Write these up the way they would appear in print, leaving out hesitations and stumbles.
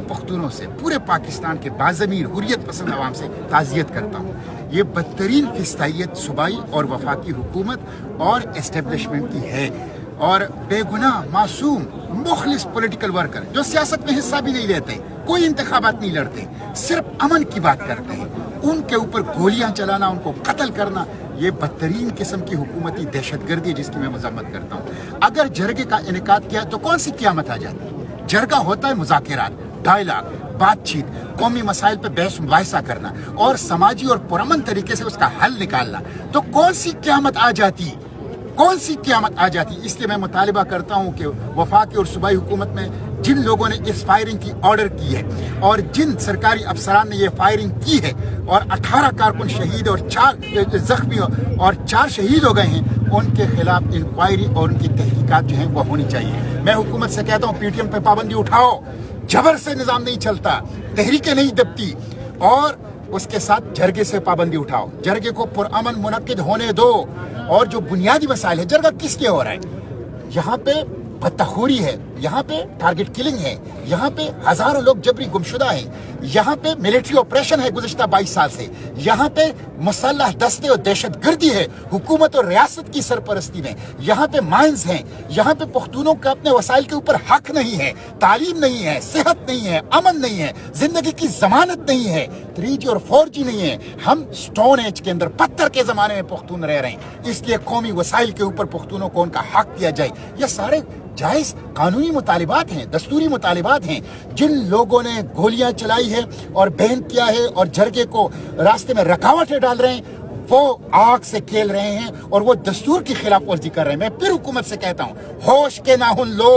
पख्तूनों से, पूरे पाकिस्तान के बाज़मीर हुर्रियत पसंद अवाम से ताज़ियत करता हूँ। ये बदतरीन फिस्तायत सूबाई और वफाकी हुकूमत और एस्टेब्लिशमेंट की है, और बेगुनाह मासूम मुखलिस पॉलिटिकल वर्कर जो सियासत में हिस्सा भी नहीं लेते, कोई इंतखाबात नहीं लड़ते, सिर्फ अमन की बात करते हैं, उनके ऊपर गोलियां चलाना, उनको कत्ल करना, ये बदतरीन किस्म की हुकूमती दहशतगर्दी है जिसकी मैं मजम्मत करता हूँ। अगर जरगे का इनेकाद किया तो कौन सी क़यामत आ जाती? जरगा होता है मुज़ाकिरात, डायलॉग, बातचीत, कौमी मसाइल पे बहस मुबाहिसा करना और समाजी और पुरअमन तरीके से उसका हल निकालना, तो कौन सी क़यामत आ जाती? कौन सी क़यामत आ जाती? इसलिए मैं मुतालिबा करता हूँ कि वफाकी और सूबाई हुकूमत में जिन लोगों ने इस फायरिंग की ऑर्डर की है और जिन सरकारी अफसरान ने ये फायरिंग की है और 18 कारकुन शहीद और 4 जख्मी और 4 शहीद हो गए हैं, उनके खिलाफ इंक्वायरी और उनकी तहकीकात जो हैं वो होनी चाहिए। मैं हुकूमत से कहता हूँ पीटीएम पे पाबंदी उठाओ, जबर से निज़ाम नहीं चलता, तहरीकें नहीं दबती, और उसके साथ जरगे से पाबंदी उठाओ, जरगे को पुरअमन मुनक्किद होने दो। और जो बुनियादी मसाइल है, जरगा किसके हो रहा है? यहाँ पे बदतखोरी है, यहाँ पे टारगेट किलिंग है, यहाँ पे हजारों लोग जबरी गुमशुदा हैं, यहाँ पे मिलिट्री ऑपरेशन है गुज़िश्ता 22 साल से, यहाँ पे मुसल्लह दस्ते और दहशतगर्दी है हुकूमत और रियासत की सरपरस्ती में, यहाँ पे माइंस हैं, यहाँ पे पख्तूनों का अपने वसाइल के ऊपर हक नहीं है, तालीम नहीं है, सेहत नहीं है, अमन नहीं है, जिंदगी की जमानत नहीं है, 3G और 4G नहीं है। हम स्टोन एज के अंदर, पत्थर के जमाने में पख्तून रह रहे हैं, इसलिए कौमी वसाइल के ऊपर पख्तूनों को उनका हक दिया जाए। ये सारे जायज़ कानूनी मुतालिबात हैं, दस्तूरी मुतालिबात हैं। जिन लोगों ने गोलियां चलाई है और बैन किया है और जरगे को रास्ते में रुकावटें डाल रहे हैं, वो आग से खेल रहे हैं और वो दस्तूर की खिलाफ वर्जी कर रहे हैं। मैं फिर हुकूमत से कहता हूँ, होश के नाहुन लो,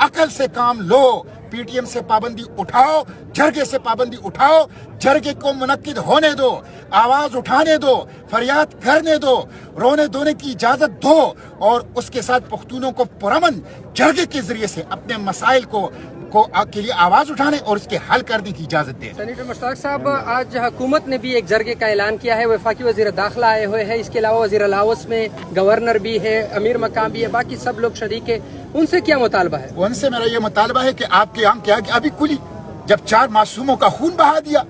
अकल से काम लो, पीटीएम से पाबंदी उठाओ, जरगे से पाबंदी उठाओ, जरगे को मुनक्किद होने दो, आवाज उठाने दो, फरियाद करने दो, रोने धोने की इजाजत दो, और उसके साथ पख्तूनों को पुरअमन जरगे के जरिए से अपने मसाइल को के लिए आवाज उठाने और उसके हल करने की इजाजत दे। सेनेटर मुश्ताक साहब, आज हुकूमत ने भी एक जरगे का ऐलान किया है, वफाकी वज़ीर दाखिला आए हुए हैं, इसके अलावा वज़ीर अलावस में गवर्नर भी है, अमीर मकाम भी है, बाकी सब लोग शरीक है, उनसे क्या मुतालबा है? उनसे मेरा ये मुतालबा है कि आपके यहाँ क्या कि अभी कुली जब 4 मासूमों का खून बहा दिया,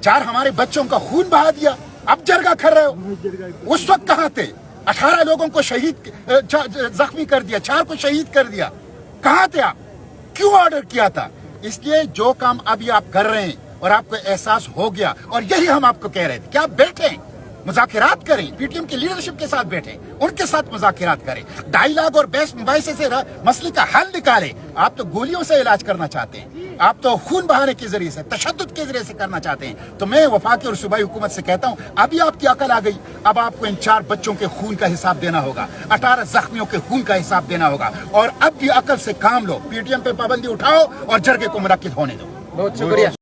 4 हमारे बच्चों का खून बहा दिया, अब जरगा कर रहे हो। उस वक्त कहाँ थे? 18 लोगों को शहीद जख्मी कर दिया, 4 को शहीद कर दिया, कहाँ थे आप? क्यों ऑर्डर किया था? इसलिए जो काम अभी आप कर रहे हैं और आपको एहसास हो गया, और यही हम आपको कह रहे थे कि आप बैठें, मुज़ाकिरात करें, पीटीएम की लीडरशिप के साथ बैठें, उनके साथ मुज़ाकिरात करें, डायलॉग और बहस मुबाहिसे से मसले का हल निकालें। आप तो गोलियों से इलाज करना चाहते हैं, आप तो खून बहाने के जरिए से, तशद्दुद के जरिए से करना चाहते हैं। तो मैं वफाकी और सूबाई हुकूमत से कहता हूँ, अभी आपकी अकल आ गई, अब आपको इन 4 बच्चों के खून का हिसाब देना होगा, 18 जख्मियों के खून का हिसाब देना होगा, और अब भी अकल से काम लो, पीटीएम पे पाबंदी उठाओ और जरगे को मुनक्किद होने दो। बहुत शुक्रिया।